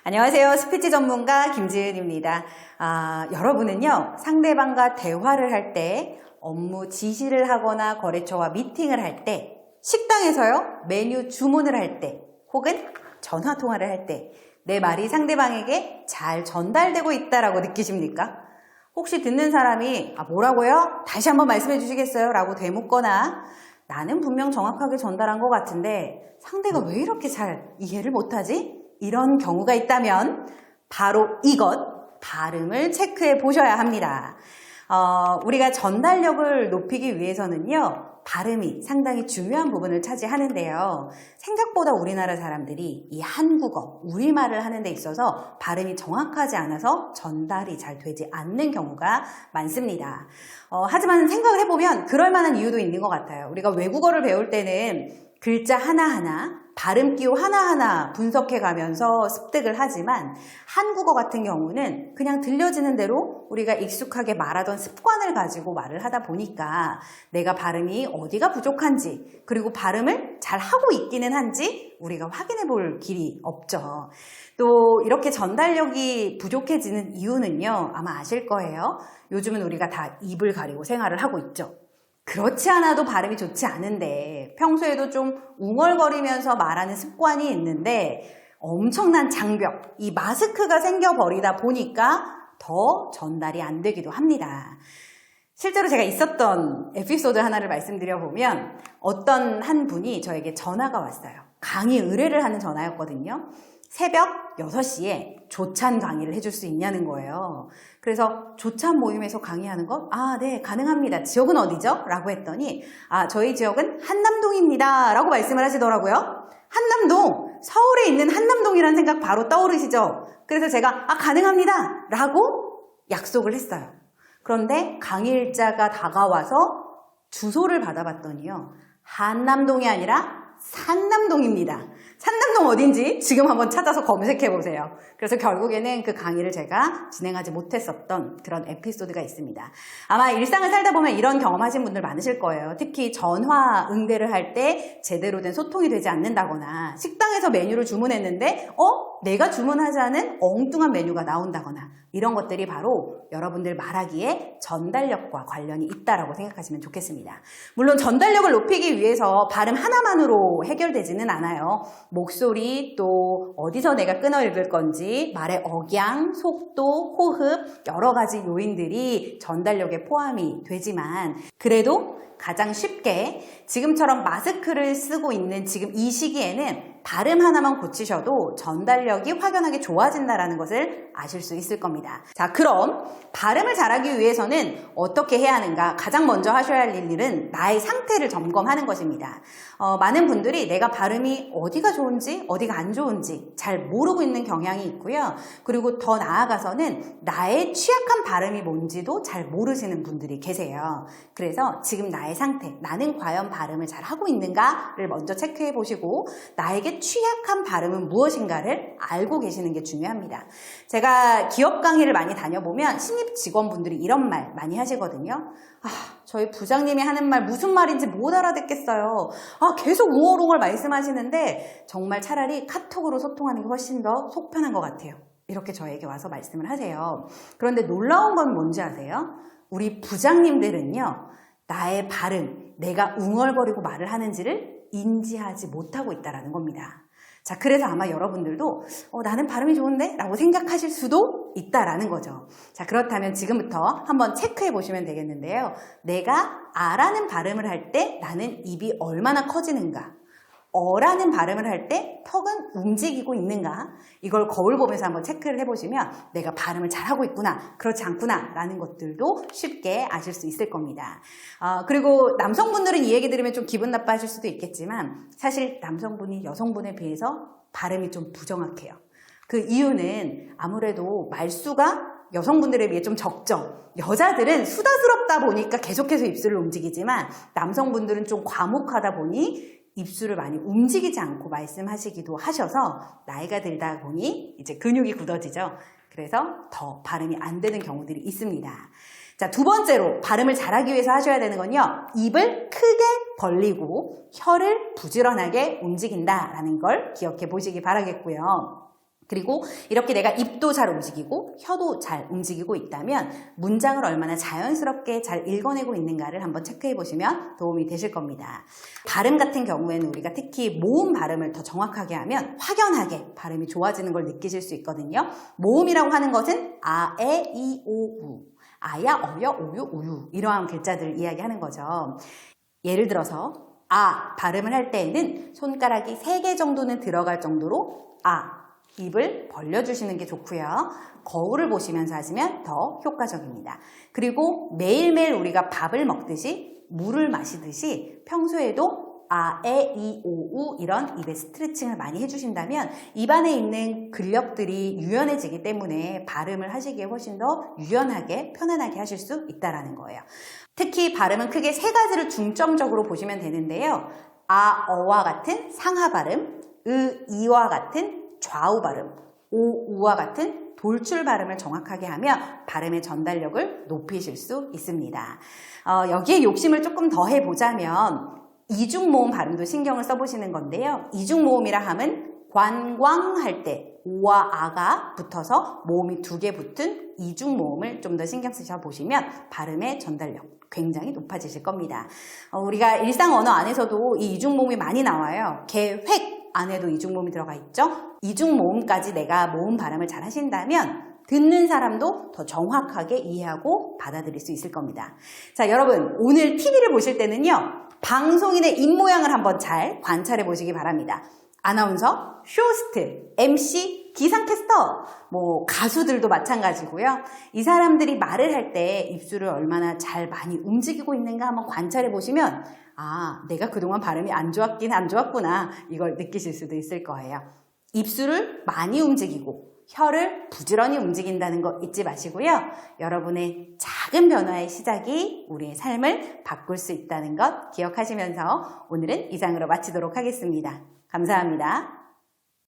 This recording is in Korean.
안녕하세요. 스피치 전문가 김지은입니다. 여러분은요, 상대방과 대화를 할 때, 업무 지시를 하거나 거래처와 미팅을 할 때, 식당에서요, 메뉴 주문을 할 때, 혹은 전화 통화를 할 때, 내 말이 상대방에게 잘 전달되고 있다라고 느끼십니까? 혹시 듣는 사람이 뭐라고요? 다시 한번 말씀해 주시겠어요? 라고 되묻거나 나는 분명 정확하게 전달한 것 같은데 상대가 왜 이렇게 잘 이해를 못하지? 이런 경우가 있다면 바로 이것, 발음을 체크해 보셔야 합니다. 우리가 전달력을 높이기 위해서는요, 발음이 상당히 중요한 부분을 차지하는데요. 생각보다 우리나라 사람들이 이 한국어, 우리말을 하는 데 있어서 발음이 정확하지 않아서 전달이 잘 되지 않는 경우가 많습니다. 하지만 생각을 해보면 그럴 만한 이유도 있는 것 같아요. 우리가 외국어를 배울 때는 글자 하나하나, 발음 기호 하나하나 분석해 가면서 습득을 하지만 한국어 같은 경우는 그냥 들려지는 대로 우리가 익숙하게 말하던 습관을 가지고 말을 하다 보니까 내가 발음이 어디가 부족한지 그리고 발음을 잘 하고 있기는 한지 우리가 확인해 볼 길이 없죠. 또 이렇게 전달력이 부족해지는 이유는요, 아마 아실 거예요. 요즘은 우리가 다 입을 가리고 생활을 하고 있죠. 그렇지 않아도 발음이 좋지 않은데 평소에도 좀 웅얼거리면서 말하는 습관이 있는데 엄청난 장벽, 이 마스크가 생겨버리다 보니까 더 전달이 안 되기도 합니다. 실제로 제가 있었던 에피소드 하나를 말씀드려보면 어떤 한 분이 저에게 전화가 왔어요. 강의 의뢰를 하는 전화였거든요. 새벽 6시에 조찬 강의를 해줄 수 있냐는 거예요. 그래서 조찬 모임에서 강의하는 것? 네, 가능합니다. 지역은 어디죠? 라고 했더니 저희 지역은 한남동입니다. 라고 말씀을 하시더라고요. 한남동! 서울에 있는 한남동이라는 생각 바로 떠오르시죠? 그래서 제가 가능합니다. 라고 약속을 했어요. 그런데 강의일자가 다가와서 주소를 받아봤더니요. 한남동이 아니라 산남동입니다. 산남동 어딘지 지금 한번 찾아서 검색해보세요. 그래서 결국에는 그 강의를 제가 진행하지 못했었던 그런 에피소드가 있습니다. 아마 일상을 살다 보면 이런 경험하신 분들 많으실 거예요. 특히 전화 응대를 할 때 제대로 된 소통이 되지 않는다거나 식당에서 메뉴를 주문했는데 내가 주문하지 않은 엉뚱한 메뉴가 나온다거나 이런 것들이 바로 여러분들 말하기에 전달력과 관련이 있다라고 생각하시면 좋겠습니다. 물론 전달력을 높이기 위해서 발음 하나만으로 해결되지는 않아요. 목소리, 또 어디서 내가 끊어 읽을 건지, 말의 억양, 속도, 호흡 여러 가지 요인들이 전달력에 포함이 되지만 그래도 가장 쉽게 지금처럼 마스크를 쓰고 있는 지금 이 시기에는 발음 하나만 고치셔도 전달력이 확연하게 좋아진다는 것을 아실 수 있을 겁니다. 자, 그럼 발음을 잘하기 위해서는 어떻게 해야 하는가? 가장 먼저 하셔야 할 일은 나의 상태를 점검하는 것입니다. 많은 분들이 내가 발음이 어디가 좋은지 어디가 안 좋은지 잘 모르고 있는 경향이 있고요. 그리고 더 나아가서는 나의 취약한 발음이 뭔지도 잘 모르시는 분들이 계세요. 그래서 지금 나의 상태, 나는 과연 발음을 잘 하고 있는가를 먼저 체크해 보시고 나에게 취약한 발음은 무엇인가를 알고 계시는 게 중요합니다. 제가 기업 강의를 많이 다녀보면 신입 직원분들이 이런 말 많이 하시거든요. 저희 부장님이 하는 말 무슨 말인지 못 알아듣겠어요. 계속 웅얼웅얼 말씀하시는데 정말 차라리 카톡으로 소통하는 게 훨씬 더 속 편한 것 같아요. 이렇게 저에게 와서 말씀을 하세요. 그런데 놀라운 건 뭔지 아세요? 우리 부장님들은요, 나의 발음, 내가 웅얼거리고 말을 하는지를 인지하지 못하고 있다는 겁니다. 자, 그래서 아마 여러분들도 나는 발음이 좋은데? 라고 생각하실 수도 있다라는 거죠. 자, 그렇다면 지금부터 한번 체크해 보시면 되겠는데요. 내가 아라는 발음을 할 때 나는 입이 얼마나 커지는가? 어라는 발음을 할 때 턱은 움직이고 있는가? 이걸 거울 보면서 한번 체크를 해보시면 내가 발음을 잘하고 있구나, 그렇지 않구나 라는 것들도 쉽게 아실 수 있을 겁니다. 그리고 남성분들은 이 얘기 들으면 좀 기분 나빠하실 수도 있겠지만 사실 남성분이 여성분에 비해서 발음이 좀 부정확해요. 그 이유는 아무래도 말수가 여성분들에 비해 좀 적죠. 여자들은 수다스럽다 보니까 계속해서 입술을 움직이지만 남성분들은 좀 과묵하다 보니 입술을 많이 움직이지 않고 말씀하시기도 하셔서 나이가 들다 보니 이제 근육이 굳어지죠. 그래서 더 발음이 안 되는 경우들이 있습니다. 자, 두 번째로 발음을 잘하기 위해서 하셔야 되는 건요. 입을 크게 벌리고 혀를 부지런하게 움직인다라는 걸 기억해 보시기 바라겠고요. 그리고 이렇게 내가 입도 잘 움직이고 혀도 잘 움직이고 있다면 문장을 얼마나 자연스럽게 잘 읽어내고 있는가를 한번 체크해 보시면 도움이 되실 겁니다. 발음 같은 경우에는 우리가 특히 모음 발음을 더 정확하게 하면 확연하게 발음이 좋아지는 걸 느끼실 수 있거든요. 모음이라고 하는 것은 아, 에, 이, 오, 우, 아야, 어여, 오유, 우유 이러한 글자들을 이야기하는 거죠. 예를 들어서 아 발음을 할 때에는 손가락이 3개 정도는 들어갈 정도로 아 입을 벌려주시는 게 좋고요. 거울을 보시면서 하시면 더 효과적입니다. 그리고 매일매일 우리가 밥을 먹듯이 물을 마시듯이 평소에도 아, 에, 이, 오, 우 이런 입의 스트레칭을 많이 해주신다면 입안에 있는 근력들이 유연해지기 때문에 발음을 하시기에 훨씬 더 유연하게 편안하게 하실 수 있다는 거예요. 특히 발음은 크게 3가지를 중점적으로 보시면 되는데요. 아, 어와 같은 상하 발음, 이와 같은 좌우 발음, 오, 우와 같은 돌출 발음을 정확하게 하면 발음의 전달력을 높이실 수 있습니다. 여기에 욕심을 조금 더 해보자면 이중모음 발음도 신경을 써보시는 건데요. 이중모음이라 함은 관광할 때 오와 아가 붙어서 모음이 2개 붙은 이중모음을 좀 더 신경 쓰셔 보시면 발음의 전달력 굉장히 높아지실 겁니다. 우리가 일상 언어 안에서도 이 이중모음이 많이 나와요. 계획 안에도 이중모음이 들어가 있죠. 이중모음까지 내가 모음 발음을 잘 하신다면 듣는 사람도 더 정확하게 이해하고 받아들일 수 있을 겁니다. 자, 여러분 오늘 TV를 보실 때는요. 방송인의 입모양을 한번 잘 관찰해 보시기 바랍니다. 아나운서, 쇼호스트, MC, 기상캐스터, 가수들도 마찬가지고요. 이 사람들이 말을 할 때 입술을 얼마나 잘 많이 움직이고 있는가 한번 관찰해 보시면 아, 내가 그동안 발음이 안 좋았구나 이걸 느끼실 수도 있을 거예요. 입술을 많이 움직이고 혀를 부지런히 움직인다는 거 잊지 마시고요. 여러분의 작은 변화의 시작이 우리의 삶을 바꿀 수 있다는 것 기억하시면서 오늘은 이상으로 마치도록 하겠습니다. 감사합니다.